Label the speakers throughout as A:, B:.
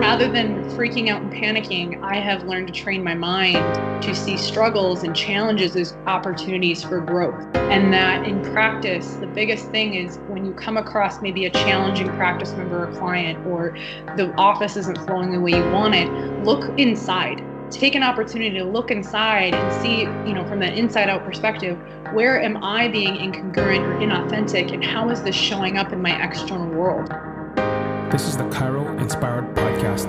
A: Rather than freaking out and panicking, I have learned to train my mind to see struggles and challenges as opportunities for growth. And that in practice, the biggest thing is when you come across maybe a challenging practice member or client, or the office isn't flowing the way you want it, look inside. Take an opportunity to look inside and see, from that inside out perspective, where am I being incongruent or inauthentic, and how is this showing up in my external world?
B: This is the CHIRO Inspired Podcast,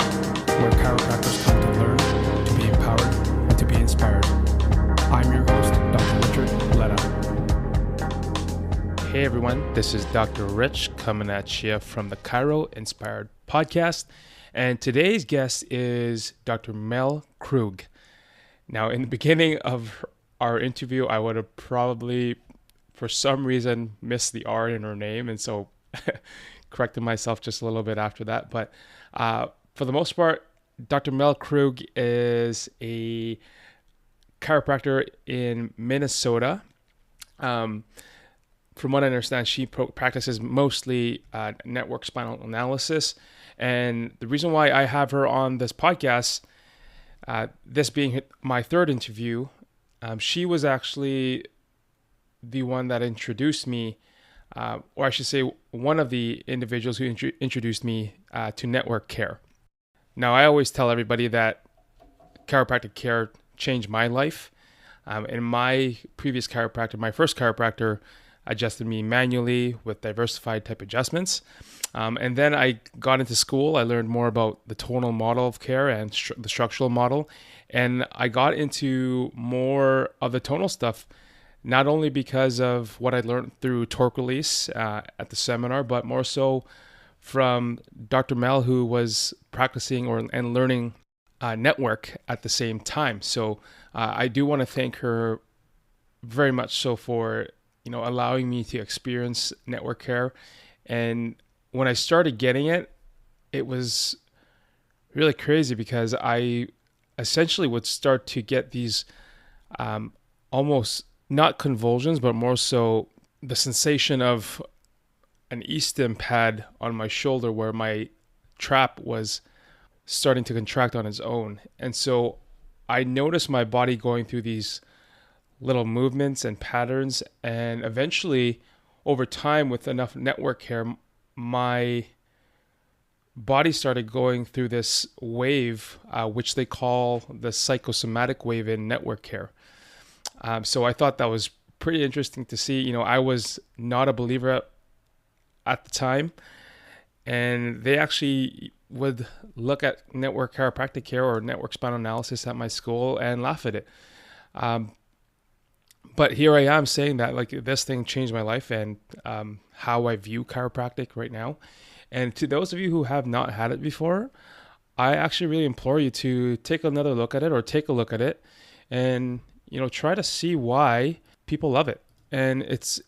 B: where chiropractors come to learn, to be empowered, and to be inspired. I'm your host, Dr. Richard Letta. Hey everyone, this is Dr. Rich coming at you from the CHIRO Inspired Podcast. And today's guest is Dr. Mel Krug. Now, in the beginning of our interview, I would have probably, for some reason, missed the R in her name. And so corrected myself just a little bit after that. But for the most part, Dr. Mel Krug is a chiropractor in Minnesota. From what I understand, she practices mostly network spinal analysis. And the reason why I have her on this podcast, this being my third interview, she was actually the one that introduced me, or I should say one of the individuals who introduced me to network care. Now, I always tell everybody that chiropractic care changed my life. In my previous chiropractor, my first chiropractor adjusted me manually with diversified type adjustments. And then I got into school. I learned more about the tonal model of care and the structural model. And I got into more of the tonal stuff, not only because of what I learned through torque release at the seminar, but more so from Dr. Mel, who was practicing and learning network at the same time. So I do want to thank her very much so for allowing me to experience network care. And when I started getting it, it was really crazy because I essentially would start to get these almost not convulsions, but more so the sensation of an e-stim pad on my shoulder where my trap was starting to contract on its own. And so I noticed my body going through these little movements and patterns. And eventually, over time, with enough network care, my body started going through this wave, which they call the psychosomatic wave in network care. So I thought that was pretty interesting to see. I was not a believer at the time, and they actually would look at network chiropractic care or network spinal analysis at my school and laugh at it. But here I am saying that this thing changed my life and how I view chiropractic right now. And to those of you who have not had it before, I actually really implore you to take another look at it, or take a look at it and try to see why people love it. And it's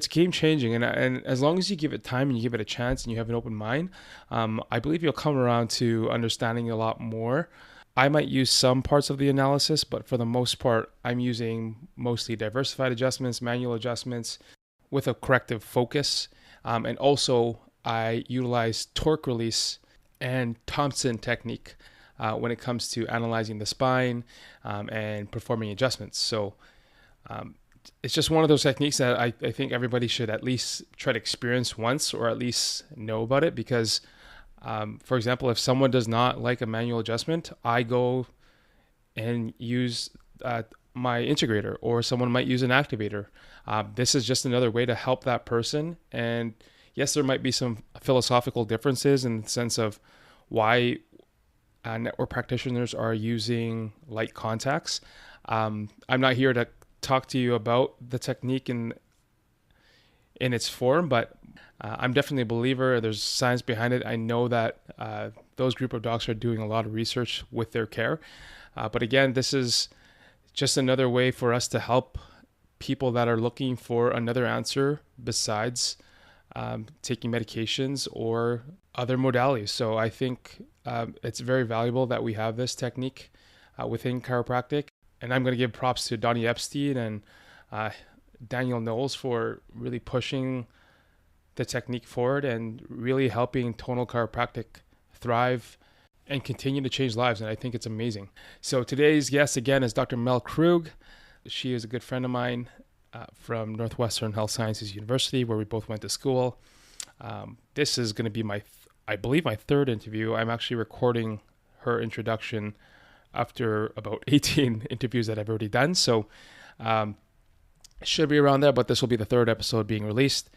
B: game changing. And as long as you give it time and you give it a chance and you have an open mind, I believe you'll come around to understanding a lot more. I might use some parts of the analysis, but for the most part, I'm using mostly diversified adjustments, manual adjustments with a corrective focus. And also I utilize torque release and Thompson technique when it comes to analyzing the spine and performing adjustments. So it's just one of those techniques that I think everybody should at least try to experience once, or at least know about it, because for example, if someone does not like a manual adjustment, I go and use my integrator, or someone might use an activator. This is just another way to help that person. And yes, there might be some philosophical differences in the sense of why network practitioners are using light contacts. I'm not here to talk to you about the technique in its form, but I'm definitely a believer. There's science behind it. I know that those group of docs are doing a lot of research with their care. But again, this is just another way for us to help people that are looking for another answer besides taking medications or other modalities. So I think it's very valuable that we have this technique within chiropractic. And I'm going to give props to Donnie Epstein and Daniel Knowles for really pushing the technique forward and really helping tonal chiropractic thrive, and continue to change lives. And I think it's amazing. So today's guest again is Dr. Mel Krug. She is a good friend of mine from Northwestern Health Sciences University, where we both went to school. This is going to be I believe my third interview. I'm actually recording her introduction after about 18 interviews that I've already done. So it should be around there, but this will be the third episode being released.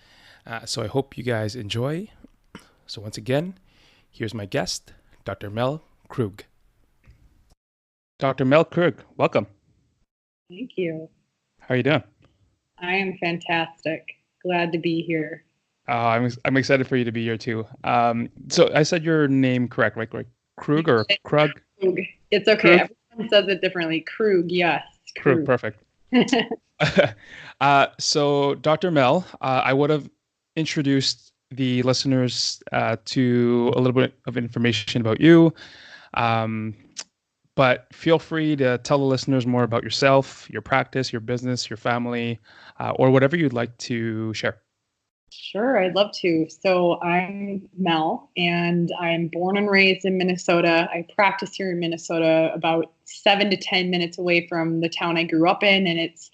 B: So I hope you guys enjoy. So once again, here's my guest, Dr. Mel Krug. Dr. Mel Krug, welcome.
A: Thank you.
B: How are you doing?
A: I am fantastic. Glad to be here.
B: I'm excited for you to be here too. So I said your name correct, right? Like Krug or Krug?
A: Krug. It's okay.
B: Krug?
A: Everyone says it differently. Krug, yes.
B: Krug, perfect. So Dr. Mel, I would have introduced the listeners to a little bit of information about you. But feel free to tell the listeners more about yourself, your practice, your business, your family, or whatever you'd like to share.
A: Sure, I'd love to. So I'm Mel, and I'm born and raised in Minnesota. I practice here in Minnesota, about 7 to 10 minutes away from the town I grew up in, and it's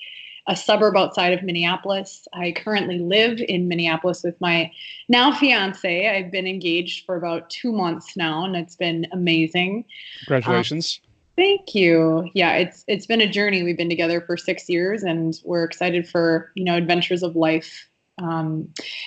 A: a suburb outside of Minneapolis. I currently live in Minneapolis with my now fiance. I've been engaged for about 2 months now, and it's been amazing.
B: Congratulations.
A: Thank you. Yeah, it's been a journey. We've been together for 6 years, and we're excited for, adventures of life.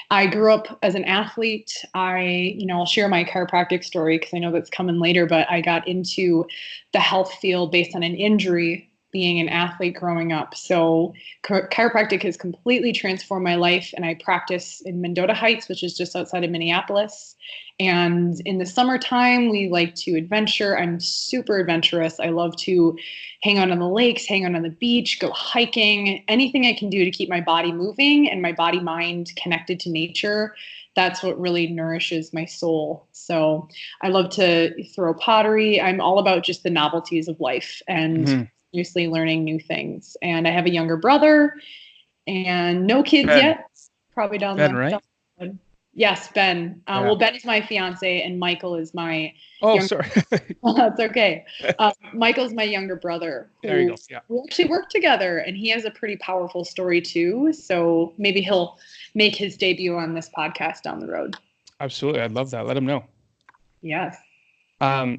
A: I grew up as an athlete. I'll share my chiropractic story because I know that's coming later, but I got into the health field based on an injury being an athlete growing up. So chiropractic has completely transformed my life, and I practice in Inver Heights, which is just outside of Minneapolis. And in the summertime, we like to adventure. I'm super adventurous. I love to hang out on the lakes, hang out on the beach, go hiking, anything I can do to keep my body moving and my body mind connected to nature. That's what really nourishes my soul. So I love to throw pottery. I'm all about just the novelties of life and continuously learning new things. And I have a younger brother and no kids yet. Probably down
B: Ben,
A: the
B: right?
A: down the road. Yes, Ben. Well, Ben is my fiance and Michael is my
B: sorry.
A: That's okay. Michael's my younger brother.
B: There you go. Yeah.
A: We actually work together, and he has a pretty powerful story too. So maybe he'll make his debut on this podcast down the road.
B: Absolutely. I'd love that. Let him know.
A: Yes.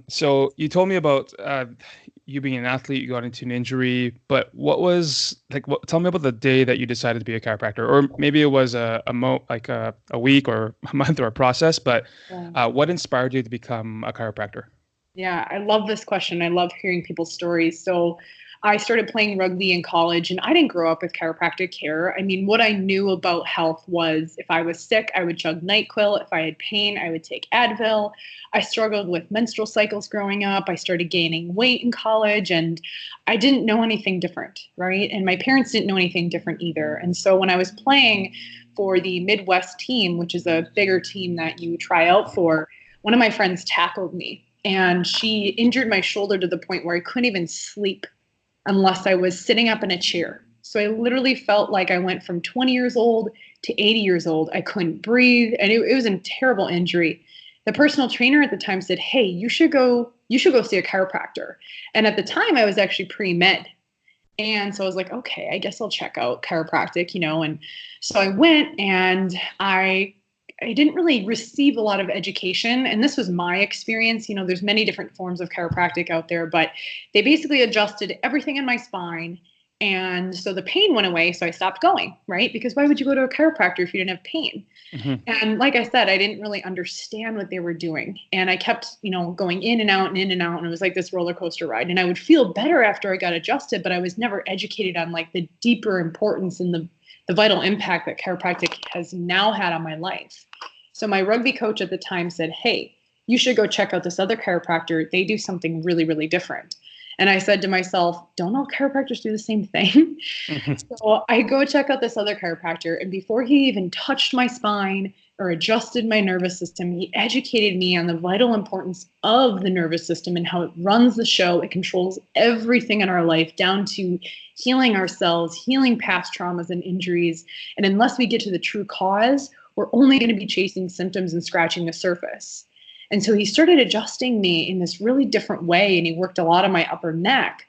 B: So you told me about you being an athlete, you got into an injury, but what was tell me about the day that you decided to be a chiropractor, or maybe it was a week or a month or a process, but what inspired you to become a chiropractor?
A: Yeah, I love this question. I love hearing people's stories. So I started playing rugby in college, and I didn't grow up with chiropractic care. I mean, what I knew about health was if I was sick, I would chug NyQuil. If I had pain, I would take Advil. I struggled with menstrual cycles growing up. I started gaining weight in college, and I didn't know anything different, right? And my parents didn't know anything different either. And so when I was playing for the Midwest team, which is a bigger team that you try out for, one of my friends tackled me, and she injured my shoulder to the point where I couldn't even sleep unless I was sitting up in a chair. So I literally felt like I went from 20 years old to 80 years old. I couldn't breathe, and it was a terrible injury. The personal trainer at the time said, "Hey, you should go see a chiropractor." And at the time I was actually pre-med. And so I was like, okay, I guess I'll check out chiropractic, and so I went, and I didn't really receive a lot of education. And this was my experience. There's many different forms of chiropractic out there, but they basically adjusted everything in my spine. And so the pain went away. So I stopped going, right? Because why would you go to a chiropractor if you didn't have pain? Mm-hmm. And like I said, I didn't really understand what they were doing. And I kept, going in and out and in and out. And it was like this roller coaster ride. And I would feel better after I got adjusted, but I was never educated on the deeper importance and the vital impact that chiropractic has now had on my life. So my rugby coach at the time said, "Hey, you should go check out this other chiropractor. They do something really, really different." And I said to myself, don't all chiropractors do the same thing? So I go check out this other chiropractor. And before he even touched my spine or adjusted my nervous system, he educated me on the vital importance of the nervous system and how it runs the show. It controls everything in our life, down to healing ourselves, healing past traumas and injuries. And unless we get to the true cause, we're only going to be chasing symptoms and scratching the surface. And so he started adjusting me in this really different way. And he worked a lot on my upper neck,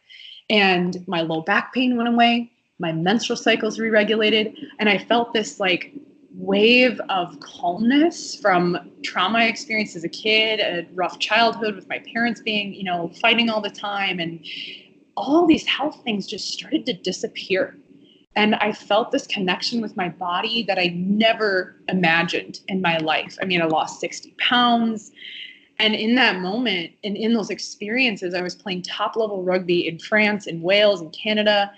A: and my low back pain went away. My menstrual cycles re-regulated. And I felt this like wave of calmness from trauma I experienced as a kid, a rough childhood with my parents being, fighting all the time. And all these health things just started to disappear. And I felt this connection with my body that I never imagined in my life. I mean, I lost 60 pounds. And in that moment and in those experiences, I was playing top level rugby in France and Wales and Canada.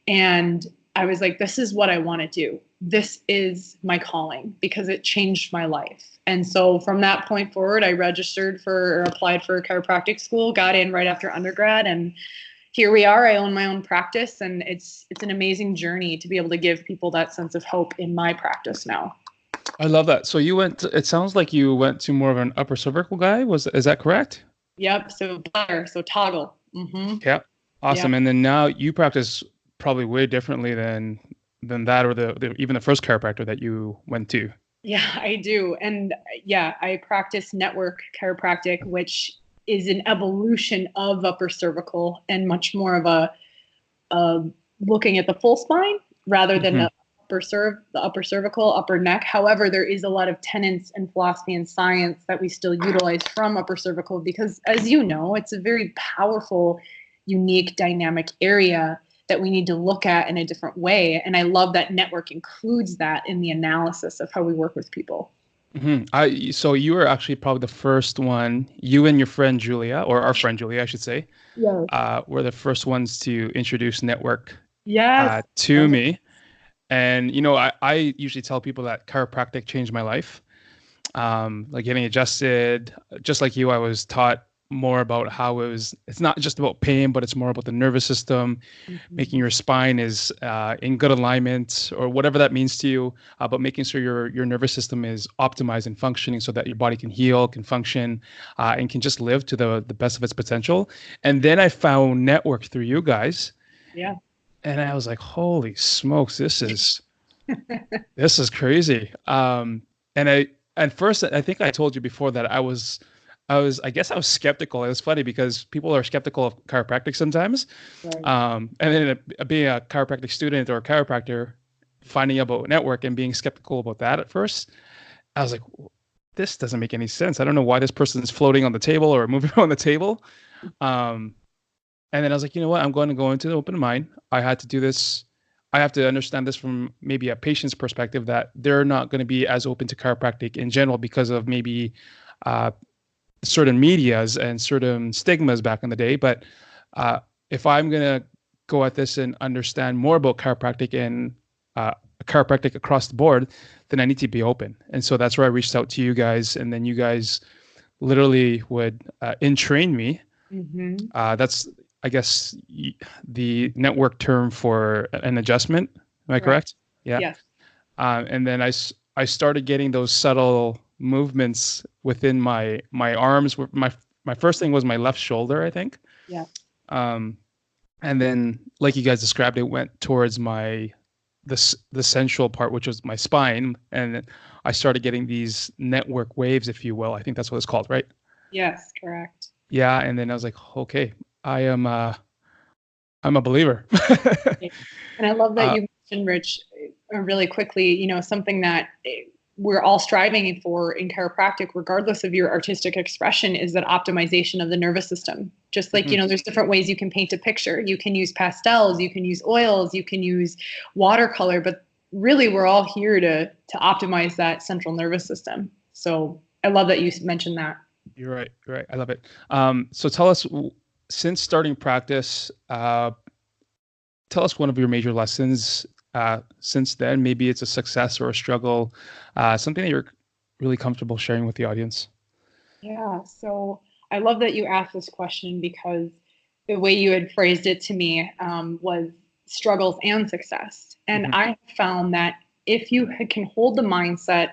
A: And I was like, this is what I want to do. This is my calling, because it changed my life. And so from that point forward, I applied for chiropractic school, got in right after undergrad, and here we are. I own my own practice, and it's an amazing journey to be able to give people that sense of hope in my practice now.
B: I love that. So it sounds like you went to more of an upper cervical guy. Is that correct?
A: Yep. So toggle. Mm-hmm.
B: Yeah. Awesome. Yeah. And then now you practice probably way differently than that, or even the first chiropractor that you went to.
A: Yeah, I do. And yeah, I practice network chiropractic, which is an evolution of upper cervical and much more of a looking at the full spine rather than the upper cervical, upper neck. However, there is a lot of tenets and philosophy and science that we still utilize from upper cervical, because as you know, it's a very powerful, unique, dynamic area that we need to look at in a different way. And I love that network includes that in the analysis of how we work with people.
B: Mm-hmm. So you were actually probably the first one, you and your friend Julia, or our friend Julia, I should say, were the first ones to introduce network to me. And, I usually tell people that chiropractic changed my life. Like getting adjusted, just like you, I was taught more about how it's not just about pain, but it's more about the nervous system, making your spine is in good alignment, or whatever that means to you, but making sure your nervous system is optimized and functioning so that your body can heal, can function, and can just live to the best of its potential. And then I found network through you guys.
A: Yeah.
B: And I was like, holy smokes, this is crazy. And first, I think I told you before that I guess I was skeptical. It was funny because people are skeptical of chiropractic sometimes.
A: Right.
B: And then being a chiropractic student or a chiropractor, finding out about network and being skeptical about that at first, I was like, this doesn't make any sense. I don't know why this person is floating on the table or moving on the table. And then I was like, you know what? I'm going to go into the open mind. I had to do this. I have to understand this from maybe a patient's perspective, that they're not going to be as open to chiropractic in general because of maybe certain medias and certain stigmas back in the day. But if I'm going to go at this and understand more about chiropractic and chiropractic across the board, then I need to be open. And so that's where I reached out to you guys. And then you guys literally would in-train me. Mm-hmm. That's, I guess, the network term for an adjustment. Am I correct? Yeah.
A: Yes.
B: And then I started getting those subtle movements within my arms. My first thing was my left shoulder, I think.
A: Yeah.
B: And then, like you guys described, it went towards the central part, which was my spine, and I started getting these network waves, if you will. I think that's what it's called, right?
A: Yes, correct.
B: Yeah, and then I was like, okay, I'm a believer.
A: And I love that you mentioned, Rich, really quickly, something that we're all striving for in chiropractic, regardless of your artistic expression, is that optimization of the nervous system. Just like, there's different ways you can paint a picture. You can use pastels, you can use oils, you can use watercolor, but really we're all here to optimize that central nervous system. So I love that you mentioned that.
B: You're right. I love it. So tell us, since starting practice, tell us one of your major lessons since then. Maybe it's a success or a struggle, something that you're really comfortable sharing with the audience.
A: Yeah. So I love that you asked this question, because the way you had phrased it to me was struggles and success. And I found that if you can hold the mindset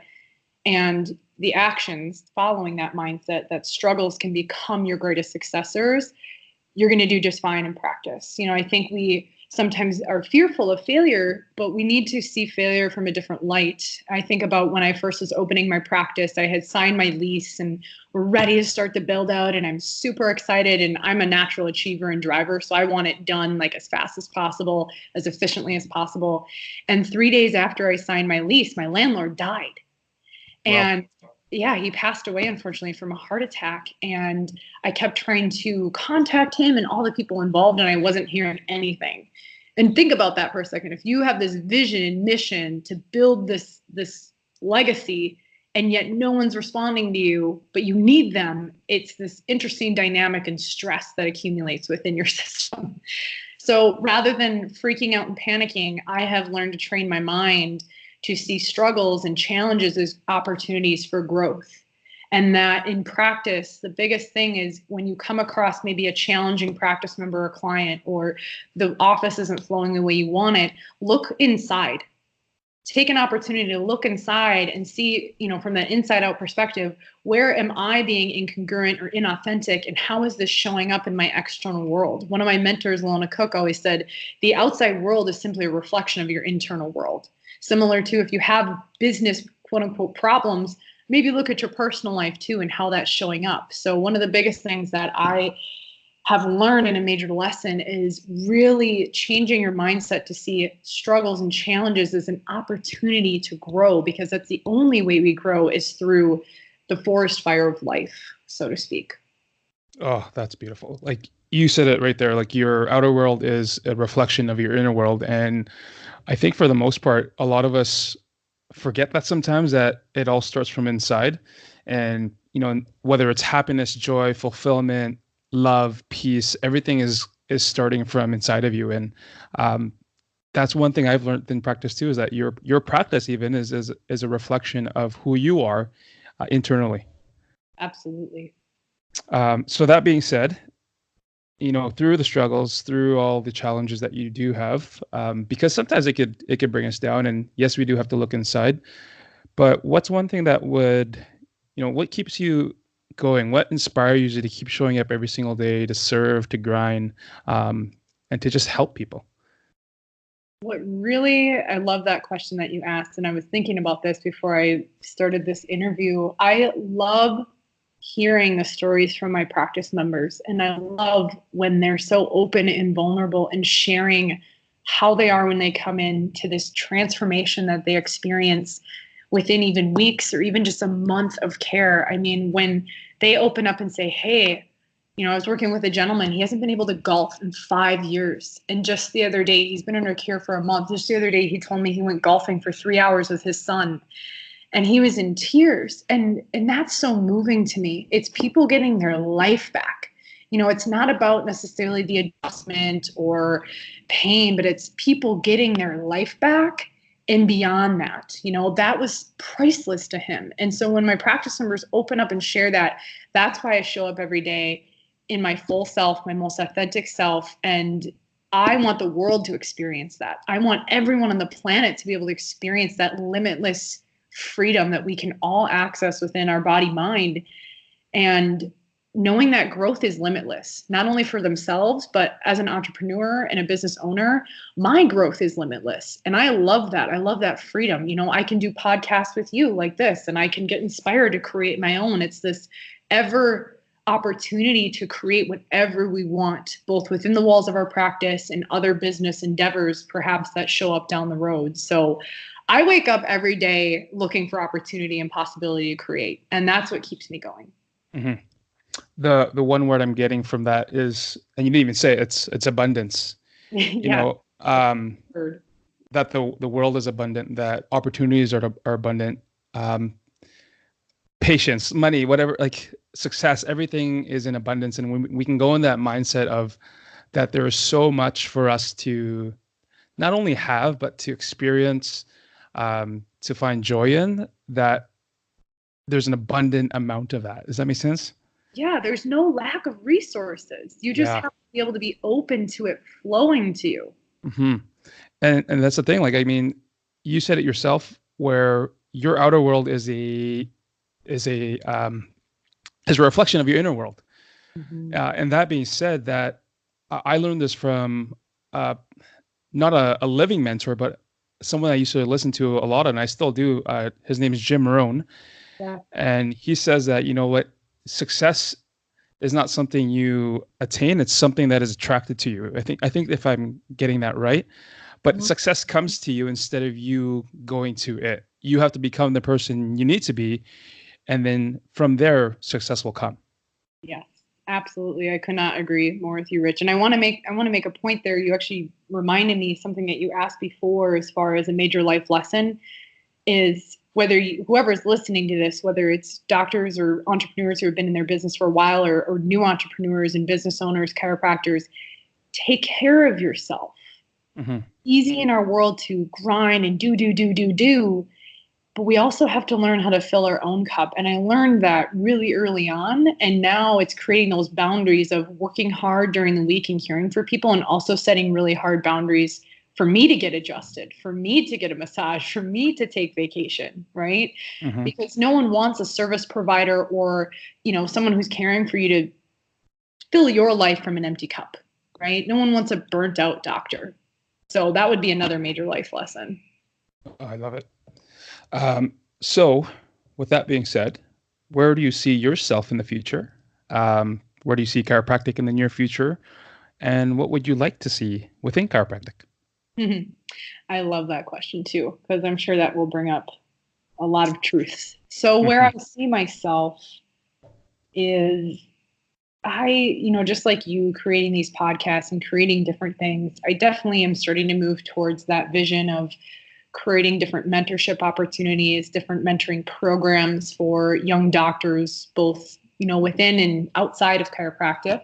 A: and the actions following that mindset, that struggles can become your greatest successors, you're going to do just fine in practice. I think we sometimes are fearful of failure, but we need to see failure from a different light. I think about when I first was opening my practice, I had signed my lease and we're ready to start the build out, and I'm super excited, and I'm a natural achiever and driver, so I want it done like as fast as possible, as efficiently as possible. And 3 days after I signed my lease, my landlord died.
B: Wow.
A: And yeah, he passed away, unfortunately, from a heart attack. And I kept trying to contact him and all the people involved, and I wasn't hearing anything. And think about that for a second. If you have this vision and mission to build this legacy, and yet no one's responding to you, but you need them, it's this interesting dynamic and stress that accumulates within your system. So rather than freaking out and panicking, I have learned to train my mind to see struggles and challenges as opportunities for growth. And that in practice, the biggest thing is when you come across maybe a challenging practice member or client, or the office isn't flowing the way you want it, look inside. Take an opportunity to look inside and see, from that inside out perspective, where am I being incongruent or inauthentic, and how is this showing up in my external world? One of my mentors, Lona Cook, always said, the outside world is simply a reflection of your internal world. Similar to if you have business, quote unquote, problems, maybe look at your personal life too and how that's showing up. So one of the biggest things that I have learned in a major lesson is really changing your mindset to see struggles and challenges as an opportunity to grow, because that's the only way we grow is through the forest fire of life, so to speak.
B: Oh, that's beautiful. Like you said it right there, like your outer world is a reflection of your inner world. And I think for the most part, a lot of us forget that sometimes, that it all starts from inside. And, whether it's happiness, joy, fulfillment, love, peace, everything is starting from inside of you. And that's one thing I've learned in practice too, is that your practice even is a reflection of who you are internally.
A: Absolutely.
B: So that being said, through the struggles, through all the challenges that you do have, because sometimes it could bring us down, and yes, we do have to look inside. But what's one thing that would, what keeps you going? What inspires you to keep showing up every single day, to serve, to grind, and to just help people?
A: I love that question that you asked, and I was thinking about this before I started this interview. I love hearing the stories from my practice members, and I love when they're so open and vulnerable and sharing how they are when they come into this transformation that they experience within even weeks or even just a month of care. I mean, when they open up and say, hey, I was working with a gentleman, he hasn't been able to golf in 5 years. And just the other day, he's been under care for a month. Just the other day, he told me he went golfing for 3 hours with his son. And he was in tears. And that's so moving to me. It's people getting their life back. It's not about necessarily the adjustment or pain, but it's people getting their life back. And beyond that, that was priceless to him. And so when my practice members open up and share that, that's why I show up every day in my full self, my most authentic self. And I want the world to experience that. I want everyone on the planet to be able to experience that limitless freedom that we can all access within our body, mind, and knowing that growth is limitless, not only for themselves, but as an entrepreneur and a business owner, my growth is limitless. And I love that. I love that freedom. I can do podcasts with you like this, and I can get inspired to create my own. It's this ever opportunity to create whatever we want, both within the walls of our practice and other business endeavors, perhaps that show up down the road. So I wake up every day looking for opportunity and possibility to create. And that's what keeps me going.
B: Mm-hmm. The one word I'm getting from that is, and you didn't even say it, it's abundance.
A: Yeah.
B: That the world is abundant, that opportunities are abundant, patience, money, whatever, like success, everything is in abundance. And we can go in that mindset of that there is so much for us to not only have, but to experience, to find joy in, that there's an abundant amount of that. Does that make sense?
A: Yeah, there's no lack of resources. You just have to be able to be open to it flowing to you.
B: Mm-hmm. And that's the thing. Like, I mean, you said it yourself, where your outer world is a reflection of your inner world.
A: Mm-hmm.
B: And that being said, that I learned this from not a living mentor, but someone I used to listen to a lot, and I still do. His name is Jim Rohn,
A: Yeah.
B: and he says that, you know what, success is not something you attain; it's something that is attracted to you. I think if I'm getting that right, but
A: Mhm.
B: success comes to you instead of you going to it. You have to become the person you need to be, and then from there, success will come.
A: Yes, absolutely. I could not agree more with you, Rich. And I want to make a point there. You actually reminded me something that you asked before as far as a major life lesson is whoever's listening to this, whether it's doctors or entrepreneurs who have been in their business for a while or new entrepreneurs and business owners, chiropractors, take care of yourself.
B: Hmm.
A: Easy in our world to grind and do, but we also have to learn how to fill our own cup. And I learned that really early on. And now it's creating those boundaries of working hard during the week and caring for people, and also setting really hard boundaries for me to get adjusted, for me to get a massage, for me to take vacation, right?
B: Hmm.
A: Because no one wants a service provider or, someone who's caring for you to fill your life from an empty cup, right? No one wants a burnt out doctor. So that would be another major life lesson.
B: Oh, I love it. So, with that being said, where do you see yourself in the future? Where do you see chiropractic in the near future? And what would you like to see within chiropractic?
A: I love that question too, because I'm sure that will bring up a lot of truths. So, where
B: Hmm.
A: I see myself is just like you creating these podcasts and creating different things, I definitely am starting to move towards that vision of creating different mentorship opportunities, different mentoring programs for young doctors, both, within and outside of chiropractic.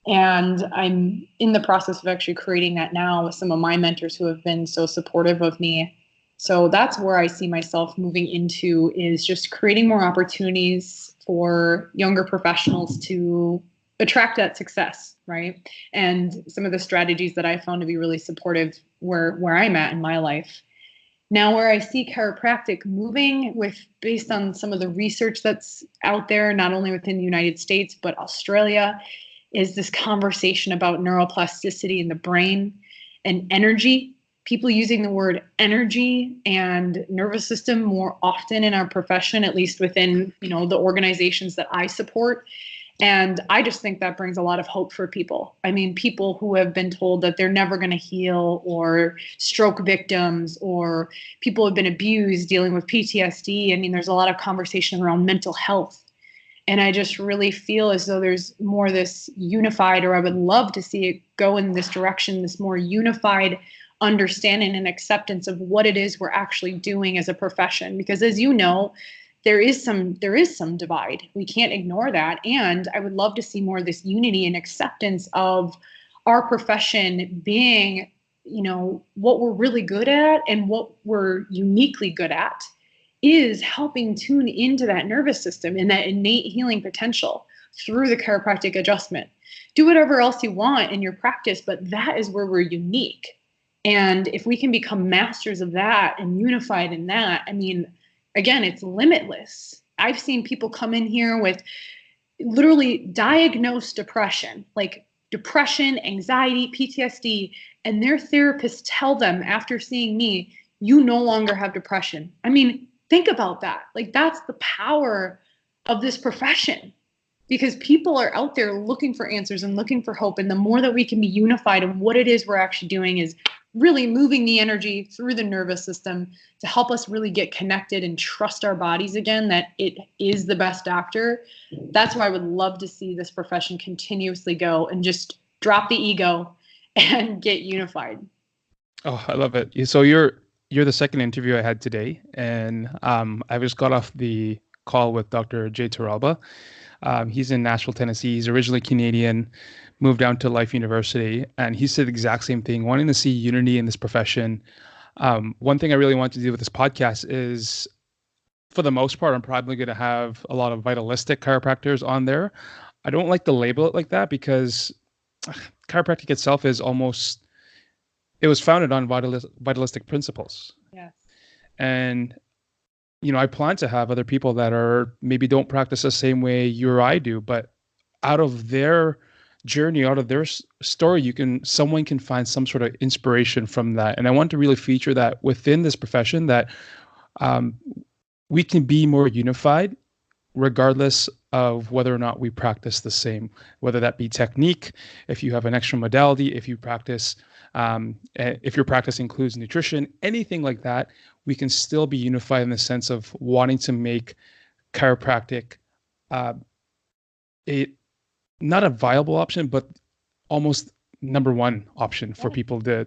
A: And I'm in the process of actually creating that now with some of my mentors who have been so supportive of me. So that's where I see myself moving into, is just creating more opportunities for younger professionals to attract that success, right? And some of the strategies that I found to be really supportive where I'm at in my life. Now, where I see chiropractic moving with, based on some of the research that's out there, not only within the United States, but Australia, is this conversation about neuroplasticity in the brain and energy. People using the word energy and nervous system more often in our profession, at least within, the organizations that I support. And I just think that brings a lot of hope for people. I mean, people who have been told that they're never going to heal, or stroke victims, or people who have been abused, dealing with PTSD. I mean, there's a lot of conversation around mental health. And I just really feel as though there's more this unified, or I would love to see it go in this direction, this more unified understanding and acceptance of what it is we're actually doing as a profession. Because as you know, there is some divide. We can't ignore that. And I would love to see more of this unity and acceptance of our profession being, what we're really good at and what we're uniquely good at is helping tune into that nervous system and that innate healing potential through the chiropractic adjustment. Do whatever else you want in your practice, but that is where we're unique. And if we can become masters of that and unified in that, I mean, again, it's limitless. I've seen people come in here with literally diagnosed depression, like depression, anxiety, PTSD, and their therapists tell them after seeing me, you no longer have depression. I mean, think about that. Like, that's the power of this profession, because people are out there looking for answers and looking for hope. And the more that we can be unified in what it is we're actually doing, is really moving the energy through the nervous system to help us really get connected and trust our bodies again, that it is the best doctor. That's why I would love to see this profession continuously go and just drop the ego and get unified.
B: Oh, I love it. So you're the second interview I had today, and I just got off the call with Dr. Jay Taralba. He's in Nashville, Tennessee. He's originally Canadian, moved down to Life University, and he said the exact same thing, wanting to see unity in this profession. One thing I really want to do with this podcast is, for the most part, I'm probably going to have a lot of vitalistic chiropractors on there. I don't like to label it like that because chiropractic itself is almost, it was founded on vitalistic principles.
A: Yes.
B: And, I plan to have other people that are maybe don't practice the same way you or I do, but out of their journey, out of their story, someone can find some sort of inspiration from that. And I want to really feature that within this profession, that um, we can be more unified regardless of whether or not we practice the same, whether that be technique, if you have an extra modality, if your practice includes nutrition, anything like that, we can still be unified in the sense of wanting to make chiropractic uh, a not a viable option, but almost number one option for people to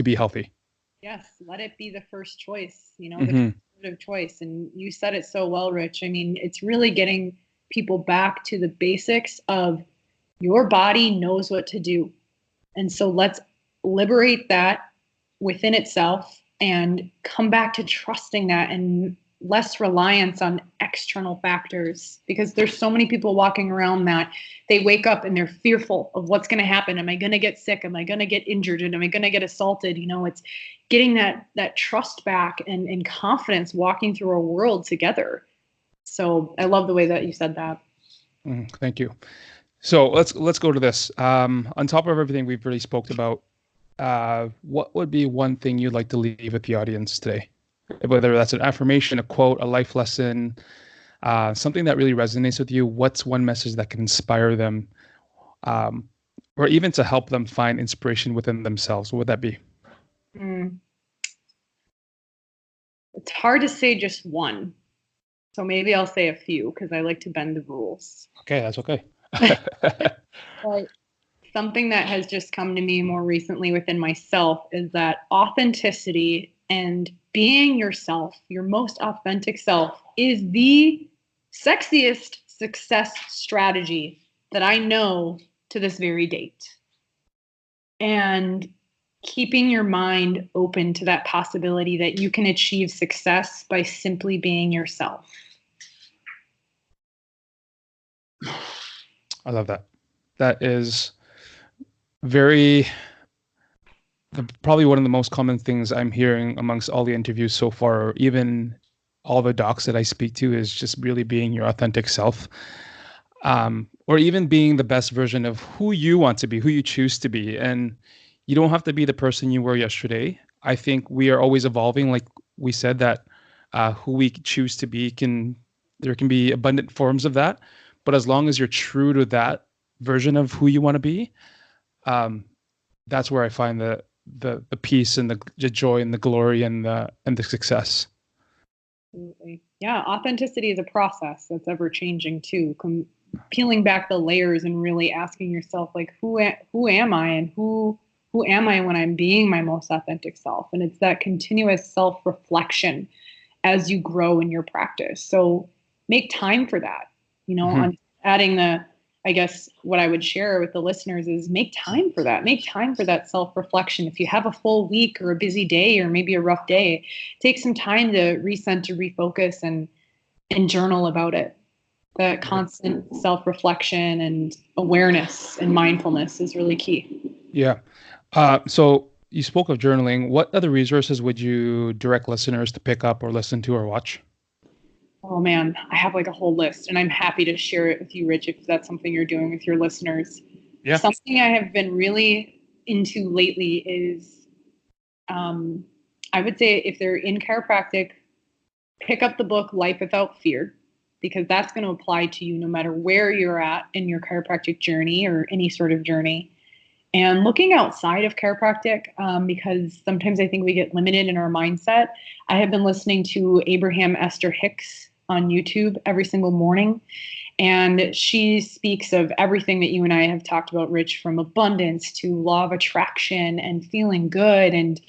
B: be healthy.
A: Yes, let it be the first choice, the
B: Mm-hmm.
A: conservative choice. And you said it so well, Rich. I mean, it's really getting people back to the basics of your body knows what to do. And so let's liberate that within itself and come back to trusting that and less reliance on external factors, because there's so many people walking around that they wake up and they're fearful of what's going to happen. Am I going to get sick? Am I going to get injured? And am I going to get assaulted? It's getting that trust back and confidence walking through our world together. So I love the way that you said that.
B: Thank you. So let's go to this. On top of everything we've already spoke about, what would be one thing you'd like to leave with the audience today? Whether that's an affirmation, a quote, a life lesson, something that really resonates with you. What's one message that can inspire them, or even to help them find inspiration within themselves? What would that be?
A: It's hard to say just one. So maybe I'll say a few because I like to bend the rules.
B: Okay, that's okay.
A: But something that has just come to me more recently within myself is that authenticity and being yourself, your most authentic self, is the sexiest success strategy that I know to this very date. And keeping your mind open to that possibility that you can achieve success by simply being yourself.
B: I love that. That is probably one of the most common things I'm hearing amongst all the interviews so far, or even all the docs that I speak to, is just really being your authentic self. Or even being the best version of who you want to be, who you choose to be. And you don't have to be the person you were yesterday. I think we are always evolving. Like we said, that who we choose to be there can be abundant forms of that. But as long as you're true to that version of who you want to be, that's where I find the peace and the joy and the glory and the success.
A: Absolutely. Yeah, authenticity is a process that's ever changing too. Peeling back the layers and really asking yourself, like, who am I, and who am I when I'm being my most authentic self? And it's that continuous self-reflection as you grow in your practice. So make time for that. On adding I guess what I would share with the listeners is make time for that. Make time for that self-reflection. If you have a full week or a busy day or maybe a rough day, take some time to recenter, refocus, and journal about it. That constant self-reflection and awareness and mindfulness is really key.
B: Yeah. So you spoke of journaling. What other resources would you direct listeners to pick up or listen to or watch?
A: Oh man, I have like a whole list, and I'm happy to share it with you, Rich, if that's something you're doing with your listeners.
B: Yeah.
A: Something I have been really into lately is, I would say if they're in chiropractic, pick up the book Life Without Fear, because that's going to apply to you no matter where you're at in your chiropractic journey or any sort of journey. And looking outside of chiropractic, because sometimes I think we get limited in our mindset. I have been listening to Abraham Esther Hicks on YouTube every single morning. And she speaks of everything that you and I have talked about, Rich, from abundance to law of attraction and feeling good and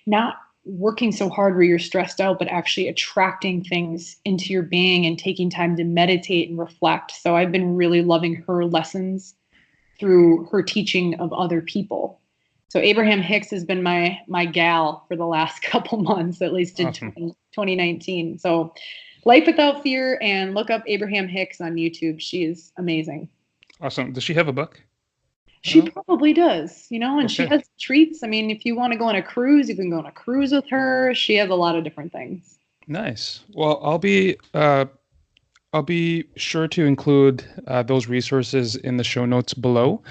A: not working so hard where you're stressed out, but actually attracting things into your being and taking time to meditate and reflect. So I've been really loving her lessons through her teaching of other people. So Abraham Hicks has been my gal for the last couple months, at least in
B: Awesome.
A: 2019. So Life Without Fear, and look up Abraham Hicks on YouTube. She is amazing.
B: Awesome. Does she have a book?
A: She probably does, and
B: Okay.
A: she has treats. I mean, if you want to go on a cruise, you can go on a cruise with her. She has a lot of different things.
B: Nice. Well, I'll be sure to include those resources in the show notes below.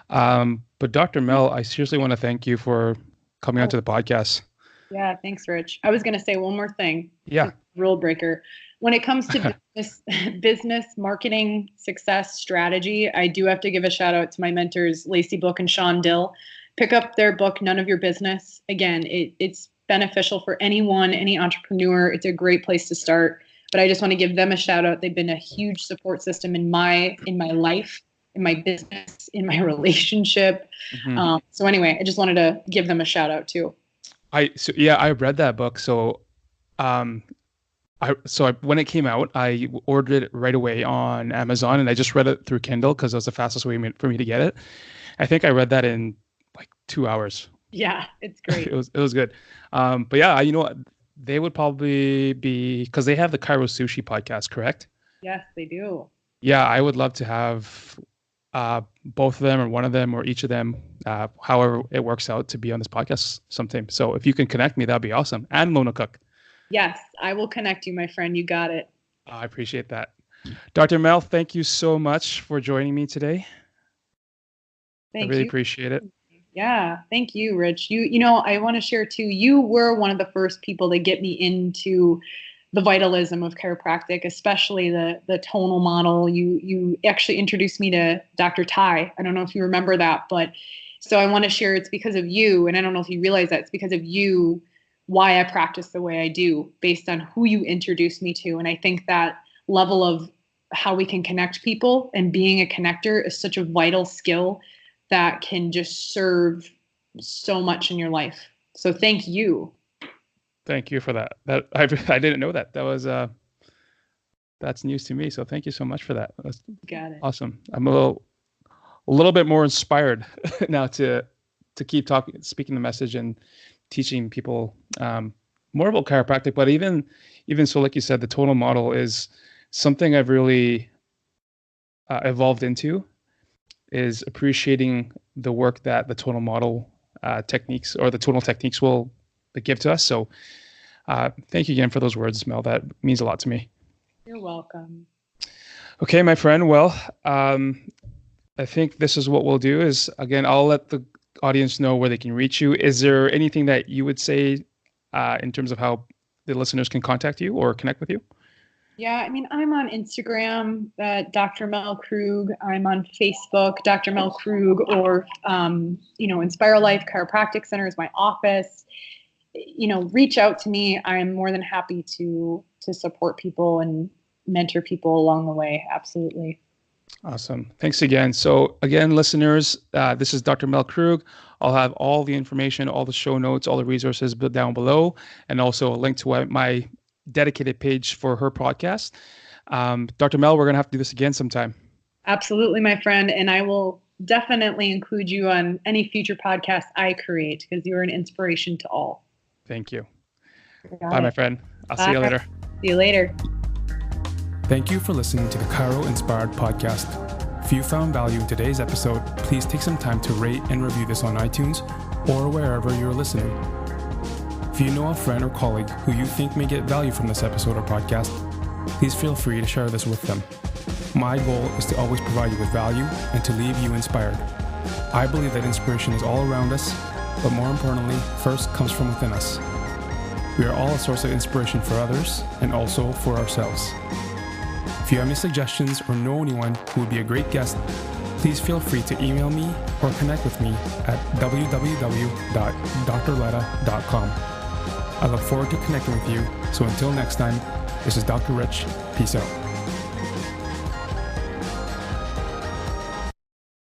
B: But Dr. Mel, I seriously want to thank you for coming onto the podcast.
A: Yeah, thanks, Rich. I was going to say one more thing.
B: Yeah.
A: Rule breaker. When it comes to business, marketing, success, strategy, I do have to give a shout out to my mentors, Lacey Book and Sean Dill. Pick up their book, None of Your Business. Again, it's beneficial for anyone, any entrepreneur. It's a great place to start. But I just want to give them a shout out. They've been a huge support system in my life, in my business, in my relationship. Mm-hmm. So anyway, I just wanted to give them a shout out too.
B: I read that book. So, when it came out, I ordered it right away on Amazon, and I just read it through Kindle because it was the fastest way for me to get it. I think I read that in like 2 hours.
A: Yeah, it's great.
B: It was good. But yeah, you know what? They would probably be, because they have the CHIRO Sushi podcast, correct?
A: Yes, they do.
B: Yeah, I would love to have both of them or one of them or each of them, however it works out, to be on this podcast sometime. So if you can connect me, that'd be awesome. And Lona Cook.
A: Yes, I will connect you, my friend. You got it.
B: I appreciate that. Dr. Mel, thank you so much for joining me today. I really appreciate it.
A: Yeah, thank you, Rich. You know, I want to share too, you were one of the first people to get me into the vitalism of chiropractic, especially the tonal model. You actually introduced me to Dr. Ty. I don't know if you remember that, but so I want to share it's because of you, and I don't know if you realize that it's because of you why I practice the way I do based on who you introduced me to. And I think that level of how we can connect people and being a connector is such a vital skill that can just serve so much in your life. So thank you.
B: Thank you for that. That I didn't know that. That was that's news to me. So thank you so much for that. That's
A: Got it.
B: Awesome. I'm a little bit more inspired now to keep speaking the message and teaching people more about chiropractic. But even so, like you said, the tonal model is something I've really evolved into, is appreciating the work that the tonal model techniques or the tonal techniques will give to us. So thank you again for those words, Mel. That means a lot to me.
A: You're welcome.
B: Okay, my friend. Well, I think this is what we'll do is, again, I'll let the audience know where they can reach you. Is there anything that you would say in terms of how the listeners can contact you or connect with you?
A: Yeah, I mean, I'm on Instagram at Dr. Mel Krug. I'm on Facebook, Dr. Mel Krug, or, Inspire Life Chiropractic Center is my office. Reach out to me. I'm more than happy to support people and mentor people along the way. Absolutely.
B: Awesome. Thanks again. So again, listeners, this is Dr. Mel Krug. I'll have all the information, all the show notes, all the resources down below, and also a link to my dedicated page for her podcast. Dr. Mel, we're going to have to do this again sometime.
A: Absolutely, my friend. And I will definitely include you on any future podcasts I create because you're an inspiration to all.
B: Thank you. Bye, my friend. I'll see you later.
A: See you later.
B: Thank you for listening to the CHIRO Inspired podcast. If you found value in today's episode, please take some time to rate and review this on iTunes or wherever you're listening. If you know a friend or colleague who you think may get value from this episode or podcast, please feel free to share this with them. My goal is to always provide you with value and to leave you inspired. I believe that inspiration is all around us, but more importantly, first comes from within us. We are all a source of inspiration for others and also for ourselves. If you have any suggestions or know anyone who would be a great guest, please feel free to email me or connect with me at www.drletta.com. I look forward to connecting with you. So until next time, this is Dr. Rich. Peace out.